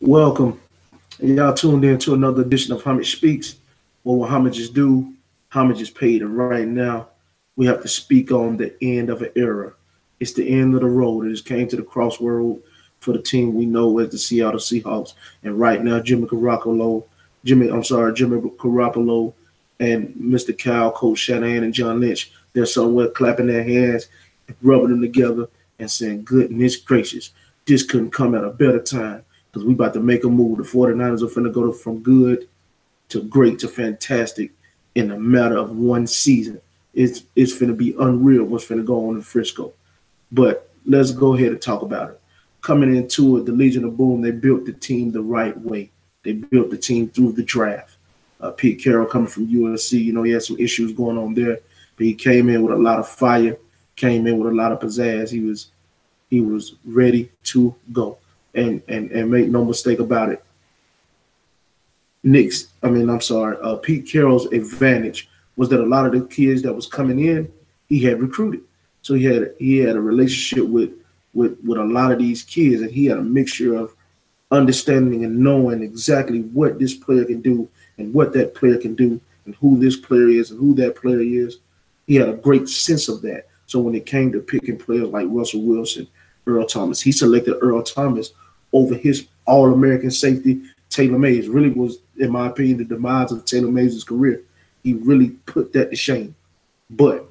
Welcome. Y'all tuned in to another edition of Homage Speaks, where homage is due, homage is paid. And right now, we have to speak on the end of an era. It's the end of the road. It just came to the crossroad for the team we know as the Seattle Seahawks. And right now, Jimmy Garoppolo and Mr. Cal, Coach Shanahan, and John Lynch, they're somewhere clapping their hands, rubbing them together, and saying, goodness gracious, this couldn't come at a better time because we about to make a move. The 49ers are finna go from good to great to fantastic in a matter of one season. It's finna be unreal what's finna go on in Frisco. But let's go ahead and talk about it. Coming into it, the Legion of Boom, they built the team the right way. They built the team through the draft. Pete Carroll coming from USC, he had some issues going on there, but he came in with a lot of fire, came in with a lot of pizzazz. He was ready to go. And make no mistake about it. Pete Carroll's advantage was that a lot of the kids that was coming in, he had recruited. So he had a relationship with a lot of these kids, and he had a mixture of understanding and knowing exactly what this player can do and what that player can do and who this player is and who that player is. He had a great sense of that. So when it came to picking players like Russell Wilson, Earl Thomas, he selected Earl Thomas over his All-American safety, Taylor Mays. Really was, in my opinion, the demise of Taylor Mays' career. He really put that to shame. But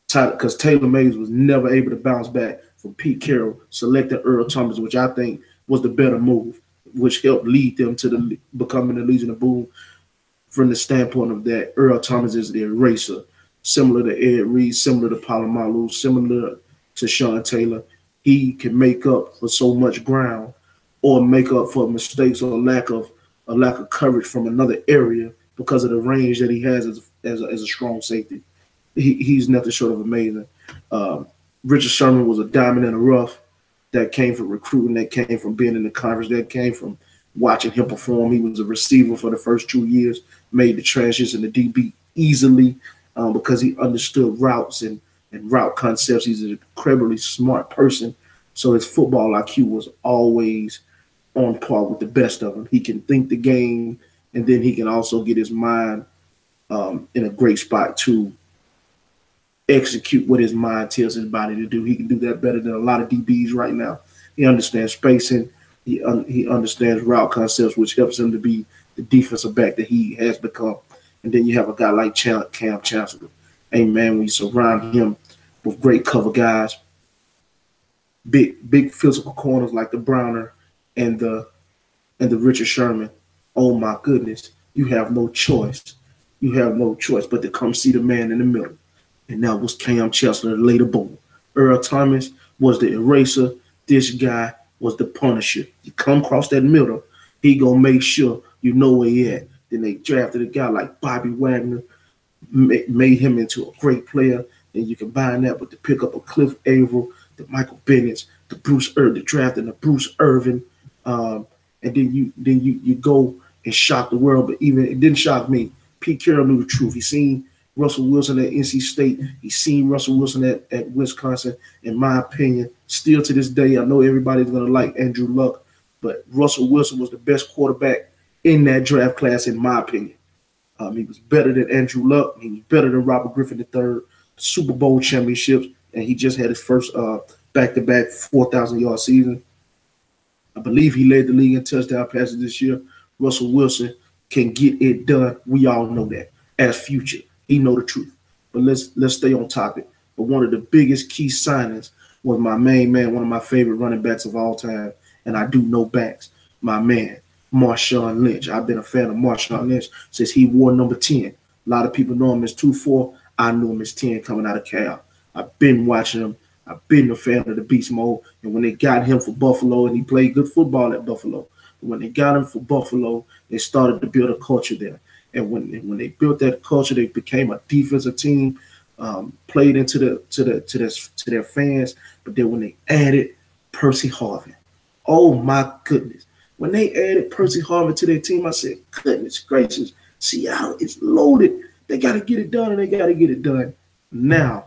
because Taylor Mays was never able to bounce back from Pete Carroll selecting Earl Thomas, which I think was the better move, which helped lead them to becoming the Legion of Boom from the standpoint of that Earl Thomas is the eraser, similar to Ed Reed, similar to Palomalu, similar to Sean Taylor. He can make up for so much ground or make up for mistakes or lack of coverage from another area because of the range that he has as a strong safety. He's nothing short of amazing. Richard Sherman was a diamond in the rough that came from recruiting, that came from being in the conference, that came from watching him perform. He was a receiver for the first 2 years, made the transition to DB easily because he understood routes and route concepts. He's an incredibly smart person. So his football IQ was always on par with the best of them. He can think the game, and then he can also get his mind in a great spot to execute what his mind tells his body to do. He can do that better than a lot of DBs right now. He understands spacing. He understands route concepts, which helps him to be the defensive back that he has become. And then you have a guy like Cam Chancellor. Hey, man, when you surround him with great cover guys, big physical corners like the Browner and the Richard Sherman, oh, my goodness, you have no choice. You have no choice but to come see the man in the middle. And that was Cam Chancellor, the later boom. Earl Thomas was the eraser. This guy was the punisher. You come across that middle, he gonna make sure you know where he at. Then they drafted a guy like Bobby Wagner, made him into a great player. And you combine that with the pickup of Cliff Averill, the Michael Bennett, the drafting of Bruce Irvin, and then you go and shock the world. But even it didn't shock me. Pete Carroll knew the truth. He seen Russell Wilson at NC State. He's seen Russell Wilson at Wisconsin. In my opinion, still to this day, I know everybody's going to like Andrew Luck, but Russell Wilson was the best quarterback in that draft class, in my opinion. He was better than Andrew Luck. He was better than Robert Griffin III, Super Bowl championships, and he just had his first back-to-back 4,000-yard season. I believe he led the league in touchdown passes this year. Russell Wilson can get it done. We all know that. As future, he know the truth. But let's stay on topic. But one of the biggest key signings was my main man, one of my favorite running backs of all time, and I do know backs, my man, Marshawn Lynch. I've been a fan of Marshawn Lynch since he wore number 10. A lot of people know him as 2-4. I knew him as 10 coming out of Cal. I've been watching him. I've been a fan of the beast mode. And when they got him for Buffalo, and he played good football at Buffalo, when they got him for Buffalo, they started to build a culture there. And when they built that culture, they became a defensive team, played into their fans. But then when they added Percy Harvin, oh my goodness. When they added Percy Harvin to their team, I said, goodness gracious, Seattle is loaded. They got to get it done, and they got to get it done now.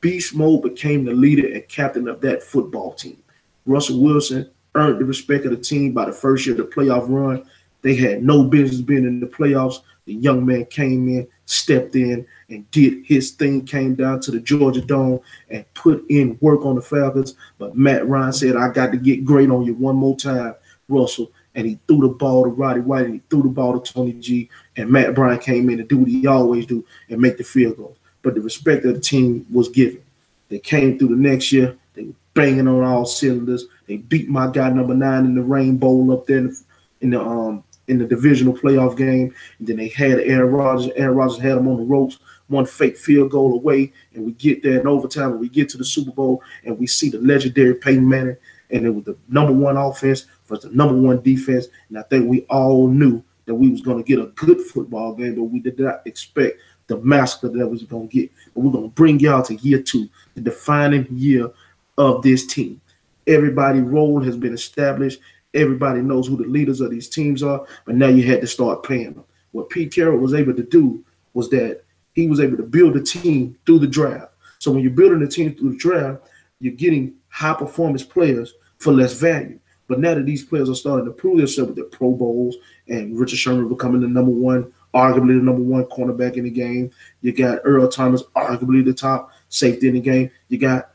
Beast Mode became the leader and captain of that football team. Russell Wilson earned the respect of the team by the first year of the playoff run. They had no business being in the playoffs. The young man came in, stepped in, and did his thing, came down to the Georgia Dome and put in work on the Falcons. But Matt Ryan said, I got to get great on you one more time, Russell. And he threw the ball to Roddy White, and he threw the ball to Tony G. And Matt Bryant came in to do what he always do and make the field goal. But the respect of the team was given. They came through the next year. They were banging on all cylinders. They beat my guy number 9 in the Rain Bowl up there in the divisional playoff game. And then they had Aaron Rodgers. Aaron Rodgers had them on the ropes, one fake field goal away, and we get there in overtime, and we get to the Super Bowl, and we see the legendary Peyton Manning, and it was the number 1 offense versus the number 1 defense. And I think we all knew that we was going to get a good football game, but we did not expect the massacre that we was going to get. But we're going to bring y'all to year 2, the defining year of this team. Everybody's role has been established. Everybody knows who the leaders of these teams are, but now you had to start paying them. What Pete Carroll was able to do was that he was able to build a team through the draft. So when you're building a team through the draft, you're getting high-performance players for less value. But now that these players are starting to prove themselves with their Pro Bowls and Richard Sherman becoming the number 1, arguably the number 1 cornerback in the game, you got Earl Thomas, arguably the top safety in the game. You got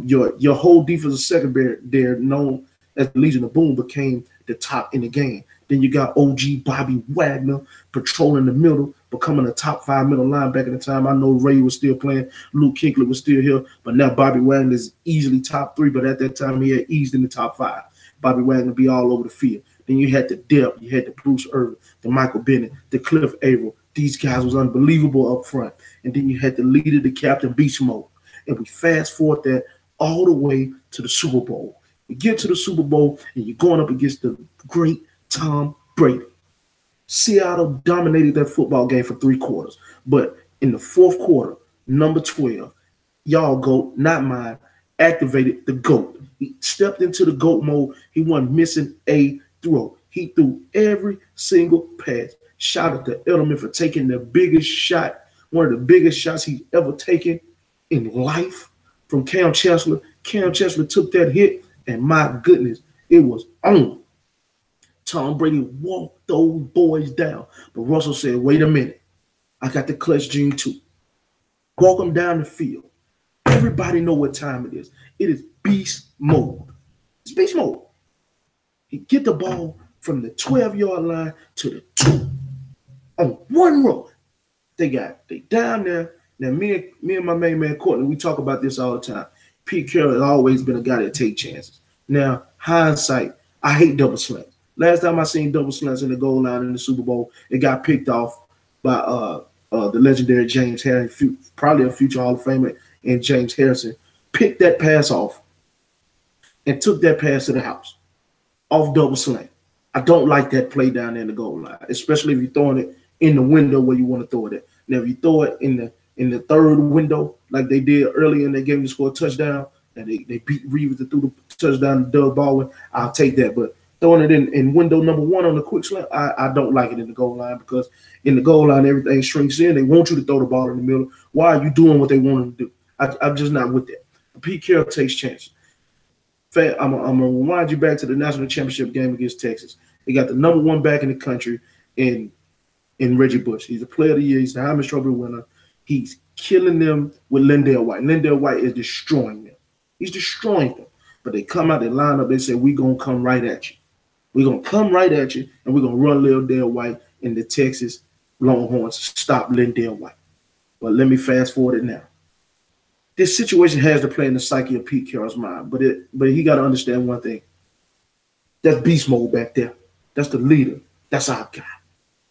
your whole defensive secondary there, known as the Legion of Boom, became the top in the game. Then you got OG Bobby Wagner patrolling the middle, becoming a top 5 middle linebacker at the time. I know Ray was still playing, Luke Kuechly was still here, but now Bobby Wagner is easily top 3, but at that time he had eased in the top 5. Bobby Wagner be all over the field. Then you had the depth, you had the Bruce Irvin, the Michael Bennett, the Cliff Averill. These guys was unbelievable up front. And then you had the leader, the captain, Beast Mode. And we fast forward that all the way to the Super Bowl. You get to the Super Bowl, and you're going up against the great Tom Brady. Seattle dominated that football game for 3 quarters. But in the 4th quarter, number 12, y'all GOAT, not mine, activated the GOAT. He stepped into the GOAT mode. He wasn't missing a throw. He threw every single pass. Shout out to Edelman for taking the biggest shot, one of the biggest shots he's ever taken in life from Cam Chancellor. Cam Chancellor took that hit, and my goodness, it was on. Tom Brady walked those boys down. But Russell said, wait a minute. I got the clutch gene too. Walk them down the field. Everybody know what time it is. It is beast mode. It's beast mode. He get the ball from the 12-yard line to the 2 on one run. They down there. Now, me and my main man, Courtney, we talk about this all the time. Pete Carroll has always been a guy that take chances. Now, hindsight, I hate double slants. Last time I seen double slants in the goal line in the Super Bowl, it got picked off by the legendary James Harrison, probably a future Hall of Famer, and James Harrison picked that pass off and took that pass to the house off double slant. I don't like that play down there in the goal line, especially if you're throwing it in the window where you want to throw it at. Now, if you throw it in the 3rd window like they did earlier in the game to score a touchdown, and they beat Reeves and threw the touchdown to Doug Baldwin, I'll take that. But throwing it in window number 1 on the quick slant, I don't like it in the goal line, because in the goal line, everything shrinks in. They want you to throw the ball in the middle. Why are you doing what they want to do? I'm just not with that. Pete Carroll takes chances. I'm going to remind you back to the national championship game against Texas. They got the number 1 back in the country in Reggie Bush. He's a player of the year. He's the Heisman Trophy winner. He's killing them with LenDale White. LenDale White is destroying them. He's destroying them. But they come out, they line up, they say, we're going to come right at you. We're going to come right at you, and we're going to run LenDale White and the Texas Longhorns stop LenDale White. But let me fast forward it now. This situation has to play in the psyche of Pete Carroll's mind, but he got to understand one thing. That's beast mode back there. That's the leader. That's our guy.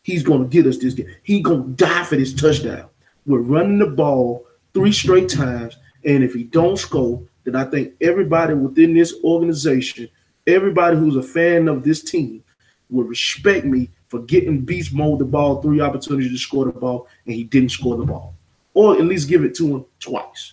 He's going to get us this game. He's going to die for this touchdown. We're running the ball 3 straight times, and if he don't score, then I think everybody within this organization, everybody who's a fan of this team, will respect me for getting beast mode the ball 3 opportunities to score the ball, and he didn't score the ball. Or at least give it to him twice.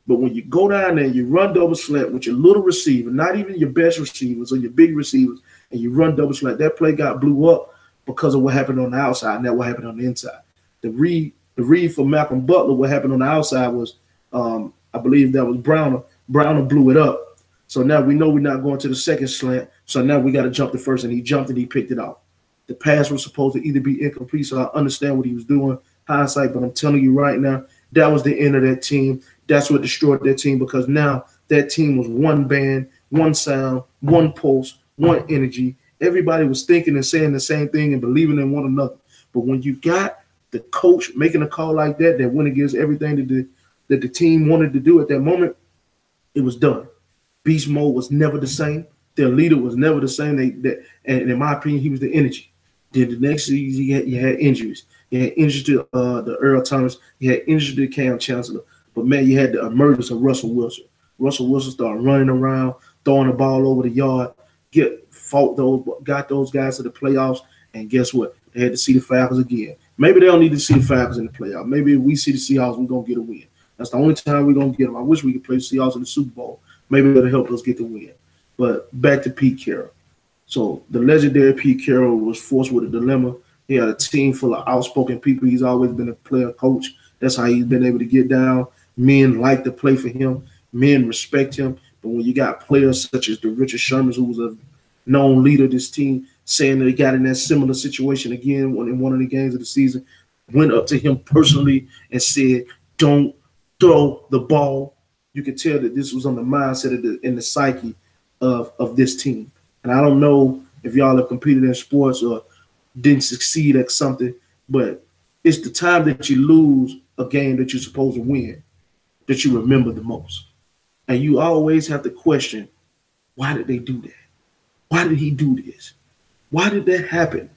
But when you go down there and you run double slant with your little receiver, not even your best receivers or your big receivers, and you run double slant, that play got blew up because of what happened on the outside, and not what happened on the inside. The read for Malcolm Butler, what happened on the outside was, I believe that was Browner. Browner blew it up. So now we know we're not going to the second slant. So now we got to jump the first, and he jumped and he picked it off. The pass was supposed to either be incomplete, so I understand what he was doing, hindsight, but I'm telling you right now, that was the end of that team. That's what destroyed that team, because now that team was one band, one sound, one pulse, one energy. Everybody was thinking and saying the same thing and believing in one another. But when you got the coach making a call like that, that went against everything that the team wanted to do at that moment, it was done. Beast Mode was never the same. Their leader was never the same. And in my opinion, he was the energy. Then the next season, you had injuries. You had injuries to the Earl Thomas. You had injuries to Cam Chancellor. But, man, you had the emergence of Russell Wilson. Russell Wilson started running around, throwing the ball over the yard, got those guys to the playoffs, and guess what? They had to see the Falcons again. Maybe they don't need to see the Falcons in the playoffs. Maybe if we see the Seahawks, we're going to get a win. That's the only time we're going to get them. I wish we could play the Seahawks in the Super Bowl. Maybe that'll help us get the win. But back to Pete Carroll. So the legendary Pete Carroll was forced with a dilemma. He had a team full of outspoken people. He's always been a player coach. That's how he's been able to get down. Men like to play for him. Men respect him. But when you got players such as the Richard Sherman, who was a known leader of this team, saying that he got in that similar situation again in one of the games of the season, went up to him personally and said, "Don't throw the ball." You could tell that this was on the mindset in the psyche of this team. And I don't know if y'all have competed in sports or didn't succeed at something, but it's the time that you lose a game that you're supposed to win that you remember the most. And you always have to question, why did they do that? Why did he do this? Why did that happen?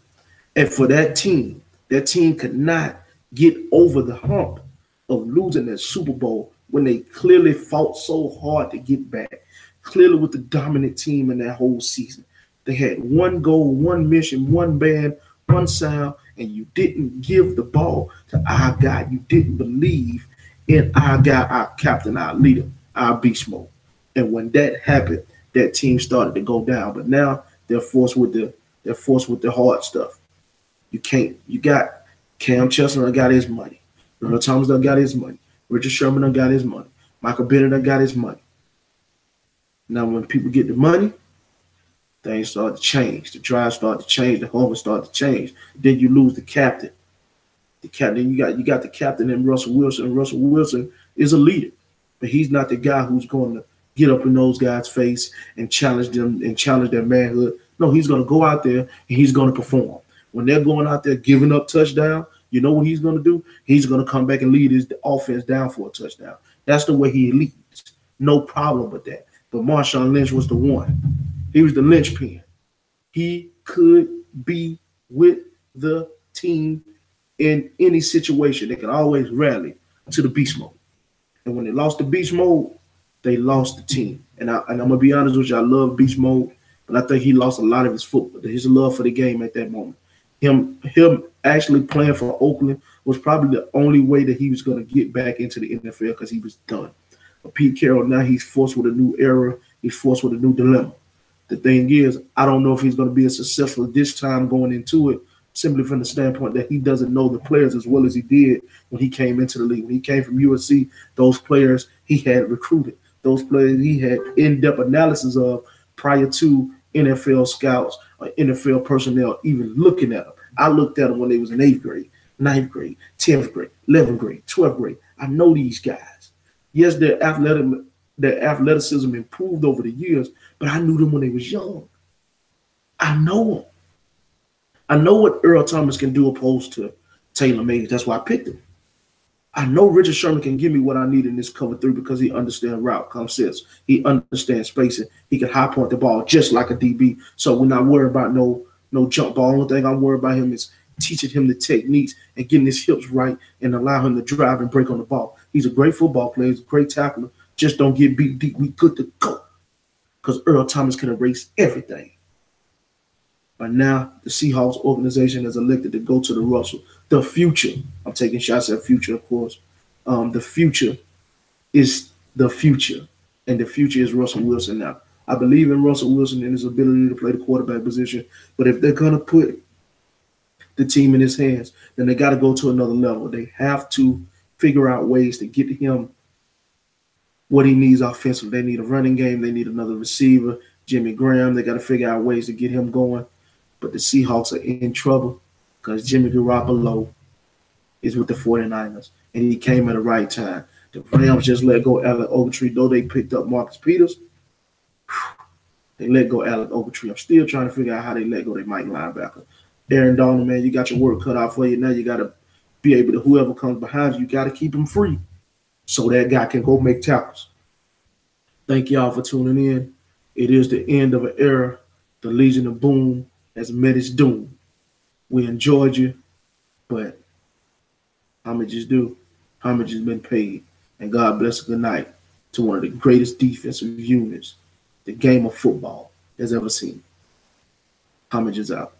And for that team could not get over the hump of losing that Super Bowl when they clearly fought so hard to get back, clearly with the dominant team in that whole season. They had one goal, one mission, one band, one sound, and you didn't give the ball to our guy. You didn't believe in our guy, our captain, our leader, our beast mode. And when that happened, that team started to go down. But now they're forced with the hard stuff. You got Cam Chancellor got his money. Earl Thomas done got his money. Richard Sherman done got his money. Michael Bennett done got his money. Now when people get the money, things start to change. The drive start to change. The hunger start to change. Then you lose the captain. The captain, you got the captain in Russell Wilson. And Russell Wilson is a leader, but he's not the guy who's going to get up in those guys' face and challenge them and challenge their manhood. No, he's going to go out there and he's going to perform. When they're going out there giving up touchdown, you know what he's going to do? He's going to come back and lead his offense down for a touchdown. That's the way he leads. No problem with that. But Marshawn Lynch was the one. He was the linchpin. He could be with the team in any situation. They could always rally to the beast mode. And when they lost the beast mode, they lost the team. And I'm going to be honest with you, I love beast mode, but I think he lost a lot of his love for the game at that moment. Him actually playing for Oakland was probably the only way that he was going to get back into the NFL because he was done. But Pete Carroll, now he's forced with a new era. He's forced with a new dilemma. The thing is, I don't know if he's going to be as successful this time going into it, simply from the standpoint that he doesn't know the players as well as he did when he came into the league. When he came from USC, those players he had recruited. Those players he had in-depth analysis of prior to NFL scouts or NFL personnel even looking at them. I looked at them when they was in 8th grade, 9th grade, 10th grade, 11th grade, 12th grade. I know these guys. Yes, their athleticism improved over the years, but I knew them when they was young. I know them. I know what Earl Thomas can do opposed to Taylor Mays. That's why I picked him. I know Richard Sherman can give me what I need in this cover 3 because he understands route concepts. He understands spacing. He can high point the ball just like a DB. So we're not worried about no jump ball. The only thing I'm worried about him is teaching him the techniques and getting his hips right and allow him to drive and break on the ball. He's a great football player. He's a great tackler. Just don't get beat deep. We good to go because Earl Thomas can erase everything. But now the Seahawks organization has elected to go to the Russell. The future, I'm taking shots at future, of course. The future is the future, and the future is Russell Wilson now. I believe in Russell Wilson and his ability to play the quarterback position, but if they're going to put the team in his hands, then they got to go to another level. They have to figure out ways to get him what he needs offensively. They need a running game. They need another receiver. Jimmy Graham, they got to figure out ways to get him going. But the Seahawks are in trouble because Jimmy Garoppolo is with the 49ers, and he came at the right time. The Rams just let go Alec Ogletree, though they picked up Marcus Peters. They let go Alec Ogletree. I'm still trying to figure out how they let go their Mike linebacker. Aaron Donald, man, you got your work cut out for you. Now you got to be able to, whoever comes behind you, you got to keep him free so that guy can go make tackles. Thank y'all for tuning in. It is the end of an era. The Legion of Boom has met its doom. We enjoyed you, but homage is due. Homage has been paid. And God bless a good night to one of the greatest defensive units the game of football has ever seen. Homage is out.